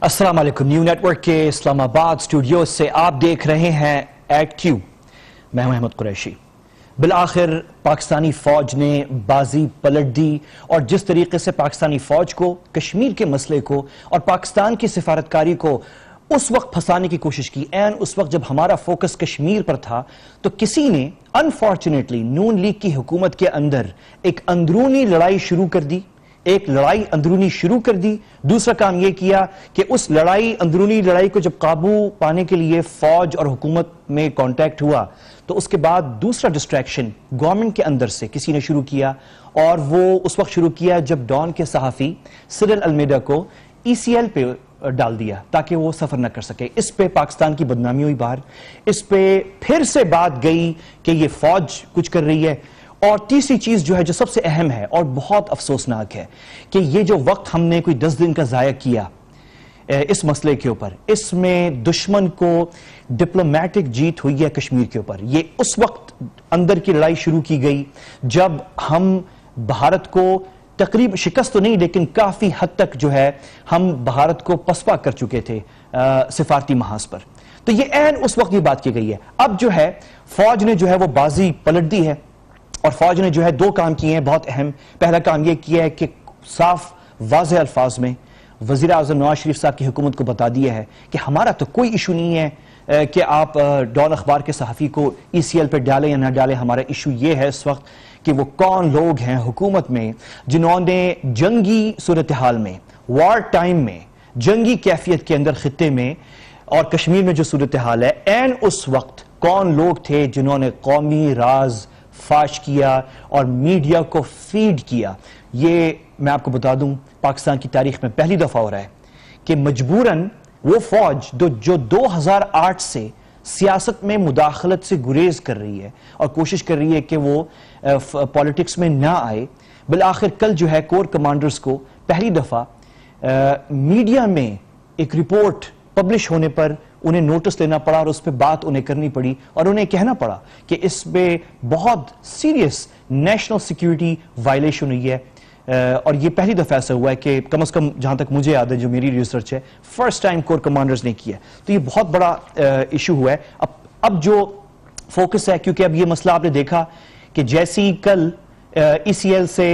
अस्सलाम वालेकुम। New network के इस्लामाबाद स्टूडियो से आप देख रहे हैं एट क्यू। मैं हूं अहमद कुरैशी। बिलाखिर पाकिस्तानी फौज ने बाजी पलट दी और जिस तरीके से पाकिस्तानी फौज को, कश्मीर के मसले को और पाकिस्तान की सिफारतकारी को उस वक्त फंसाने की कोशिश की, एंड उस वक्त जब हमारा फोकस कश्मीर पर था, तो किसी ने अनफॉर्चुनेटली नून लीग की हुकूमत के अंदर एक अंदरूनी लड़ाई शुरू कर दी। एक लड़ाई अंदरूनी शुरू कर दी। दूसरा काम यह किया कि उस अंदरूनी लड़ाई को जब काबू पाने के लिए फौज और हुकूमत में कांटेक्ट हुआ, तो उसके बाद दूसरा डिस्ट्रैक्शन गवर्नमेंट के अंदर से किसी ने शुरू किया, और वो उस वक्त शुरू किया जब डॉन के सहाफी सिरिल अल्मेडा को ECL पे डाल दिया ताकि वो सफर न कर सके। इस पे पाकिस्तान की बदनामी हुई बाहर। इस पे फिर से बात गई कि ये फौज कुछ कर रही है। और तीसरी चीज जो है, जो सबसे अहम है और बहुत अफसोसनाक है, कि ये जो वक्त हमने कोई 10 दिन का जाया किया इस मसले के ऊपर, इसमें दुश्मन को डिप्लोमेटिक जीत हुई है कश्मीर के ऊपर। ये उस वक्त अंदर की लड़ाई शुरू की गई जब हम भारत को तकरीब शिकस्त तो नहीं, लेकिन काफी हद तक जो है हम भारत को पसपा कर चुके थे सिफारती महाज पर। तो ये ऐन उस वक्त की बात की गई है। अब जो है फौज ने जो है वो बाजी पलट दी है, और फौज ने जो है दो काम किए हैं बहुत अहम। पहला काम यह किया है कि साफ वाज़ेह अल्फाज में वज़ीर आज़म नवाज शरीफ साहब की हुकूमत को बता दिया है कि हमारा तो कोई इशू नहीं है कि आप डॉन अखबार के सहाफ़ी को ECL पे डालें या ना डालें। हमारा इशू ये है इस वक्त कि वो कौन लोग हैं हुकूमत में जिन्होंने जंगी सूरत हाल में, वॉर टाइम में, जंगी कैफियत के अंदर खित्ते में और कश्मीर में जो सूरत हाल है, एंड उस वक्त कौन लोग थे जिन्होंने कौमी राज फाश किया और मीडिया को फीड किया। ये मैं आपको बता दूं, पाकिस्तान की तारीख में पहली दफा हो रहा है कि मजबूरन वो फौज जो 2008 से सियासत में मुदाखलत से गुरेज कर रही है और कोशिश कर रही है कि वो पॉलिटिक्स में ना आए, बिलाखिर कल जो है कोर कमांडर्स को पहली दफा मीडिया में एक रिपोर्ट पब्लिश होने पर उन्हें नोटिस लेना पड़ा और उस पर बात उन्हें करनी पड़ी और उन्हें कहना पड़ा कि इसमें बहुत सीरियस नेशनल सिक्योरिटी वायलेशन हुई है। और ये पहली दफा ऐसा हुआ है कि कम से कम जहां तक मुझे याद है, जो मेरी रिसर्च है, फर्स्ट टाइम कोर कमांडर्स ने किया। तो ये बहुत बड़ा इशू हुआ है। अब जो फोकस है, क्योंकि अब ये मसला आपने देखा कि जैसी कल ECL से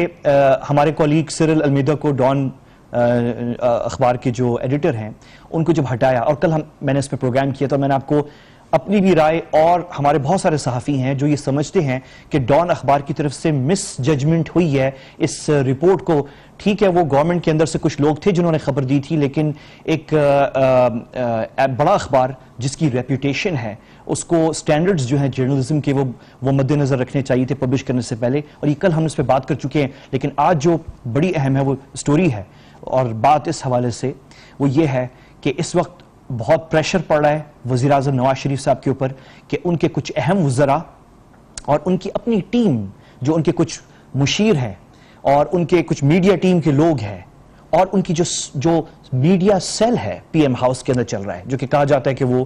हमारे कॉलीग सिरिल अल्मेडा को डॉन अखबार के जो एडिटर हैं उनको जब हटाया, और कल मैंने इस पर प्रोग्राम किया, तो मैंने आपको अपनी भी राय, और हमारे बहुत सारे सहाफ़ी हैं जो ये समझते हैं कि डॉन अखबार की तरफ से मिस जजमेंट हुई है इस रिपोर्ट को। ठीक है, वो गवर्नमेंट के अंदर से कुछ लोग थे जिन्होंने खबर दी थी, लेकिन एक बड़ा अखबार जिसकी रेपुटेशन है, उसको स्टैंडर्ड्स जो हैं जर्नलिज्म के वो मद्देनजर रखने चाहिए थे पब्लिश करने से पहले। और ये कल हम इस पर बात कर चुके हैं, लेकिन आज जो बड़ी अहम है वो स्टोरी है, और बात इस हवाले से वो ये है कि इस वक्त बहुत प्रेशर पड़ रहा है वज़ीर आज़म नवाज शरीफ साहब के ऊपर कि उनके कुछ अहम वज़रा और उनकी अपनी टीम, जो उनके कुछ मुशीर हैं और उनके कुछ मीडिया टीम के लोग हैं, और उनकी जो मीडिया सेल है PM हाउस के अंदर चल रहा है, जो कि कहा जाता है कि वो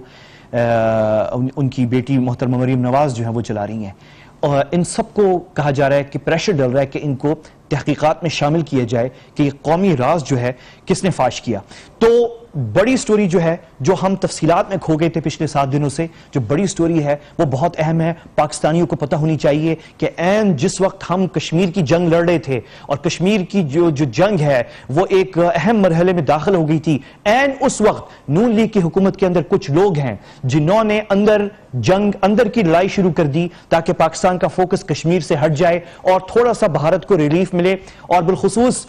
उनकी बेटी मोहतरमा मरीम नवाज जो है वो चला रही हैं। और इन सबको कहा जा रहा है कि प्रेशर डल रहा है कि इनको तहकीकात में शामिल किया जाए कि ये कौमी राज जो है किसने फाश किया। तो बड़ी स्टोरी जो है, जो हम तफसीलात में खो गए थे पिछले 7 दिनों से, जो बड़ी स्टोरी है वो बहुत अहम है। पाकिस्तानियों को पता होनी चाहिए कि ऐन जिस वक्त हम कश्मीर की जंग लड़ रहे थे, और कश्मीर की जो जंग है वो एक अहम मरहले में दाखिल हो गई थी, ऐन उस वक्त नून लीग की हुकूमत के अंदर कुछ लोग हैं जिन्होंने अंदर की लड़ाई शुरू कर दी ताकि पाकिस्तान का फोकस कश्मीर से हट जाए और थोड़ा सा भारत को रिलीफ मिले, और बिलखुसूस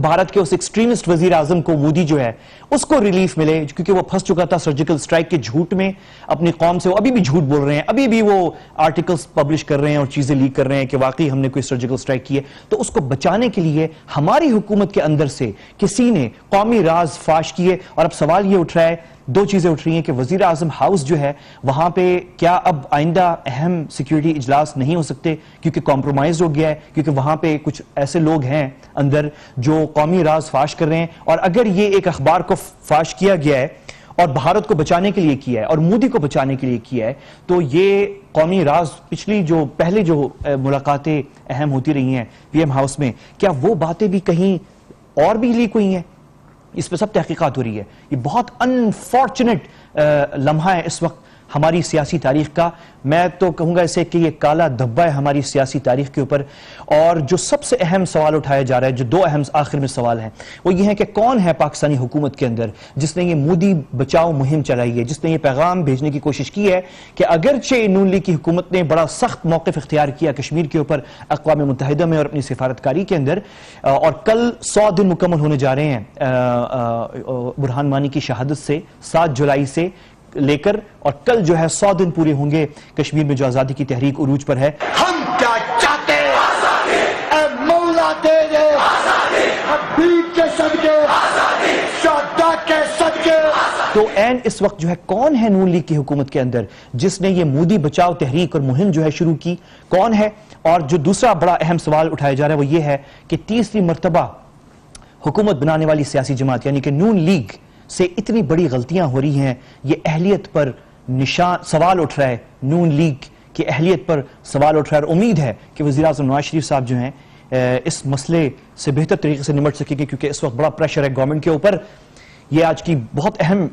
भारत के उस एक्सट्रीमिस्ट वजीर आजम को, मोदी जो है, उसको रिलीफ मिले, क्योंकि वो फंस चुका था सर्जिकल स्ट्राइक के झूठ में अपनी कौम से। वो अभी भी झूठ बोल रहे हैं, अभी भी वो आर्टिकल्स पब्लिश कर रहे हैं और चीजें लीक कर रहे हैं कि वाकई हमने कोई सर्जिकल स्ट्राइक की है। तो उसको बचाने के लिए हमारी हुकूमत के अंदर से किसी ने कौमी राज फाश किए। और अब सवाल ये उठ रहा है, दो चीजें उठ रही हैं कि वजीर आजम हाउस जो है वहां पे क्या अब आइंदा अहम सिक्योरिटी इजलास नहीं हो सकते, क्योंकि कॉम्प्रोमाइज हो गया है, क्योंकि वहां पे कुछ ऐसे लोग हैं अंदर जो कौमी राज फाश कर रहे हैं। और अगर ये एक अखबार को फाश किया गया है और भारत को बचाने के लिए किया है और मोदी को बचाने के लिए किया है, तो ये कौमी राज पिछली जो पहले जो मुलाकातें अहम होती रही हैं PM हाउस में, क्या वो बातें भी कहीं और भी लीक हुई हैं? اس پہ سب تحقیقات ہو رہی ہے. یہ بہت انفارچونیٹ لمحہ ہے اس وقت ہماری سیاسی تاریخ کا. میں تو کہوں گا اسے کہ یہ کالا دھبا ہے ہماری سیاسی تاریخ کے اوپر. اور جو سب سے اہم سوال اٹھایا جا رہا ہے, جو دو اہم آخر میں سوال ہیں, وہ یہ ہے کہ کون ہے پاکستانی حکومت کے اندر جس نے یہ مودی بچاؤ مہم چلائی ہے, جس نے یہ پیغام بھیجنے کی کوشش کی ہے کہ اگرچہ نون لیگ کی حکومت نے بڑا سخت موقف اختیار کیا کشمیر کے اوپر اقوام متحدہ میں اور اپنی سفارتکاری کے اندر, اور کل 100 دن مکمل ہونے جا رہے ہیں برہان مانی کی شہادت سے 7 جولائی سے لے کر, اور کل جو ہے 100 دن پورے ہوں گے کشمیر میں جو آزادی کی تحریک عروج پر ہے. ہم کیا چاہتے ہیں؟ آزادی. اے مولا تیرے آزادی, حبیب کے صدقے آزادی, شہداء کے صدقے. تو این اس وقت جو ہے کون ہے نون لیگ کی حکومت کے اندر جس نے یہ مودی بچاؤ تحریک اور مہم جو ہے شروع کی, کون ہے؟ اور جو دوسرا بڑا اہم سوال اٹھایا جا رہا ہے وہ یہ ہے کہ تیسری مرتبہ حکومت بنانے والی سیاسی جماعت یعنی کہ نون لیگ سے اتنی بڑی غلطیاں ہو رہی ہیں, یہ اہلیت پر سوال اٹھ رہا ہے, نون لیگ کی اہلیت پر سوال اٹھ رہا ہے. اور امید ہے کہ وزیراعظم نواز شریف صاحب جو ہیں اس مسئلے سے بہتر طریقے سے نمٹ سکیں گے, کیونکہ اس وقت بڑا پریشر ہے گورنمنٹ کے اوپر. یہ آج کی بہت اہم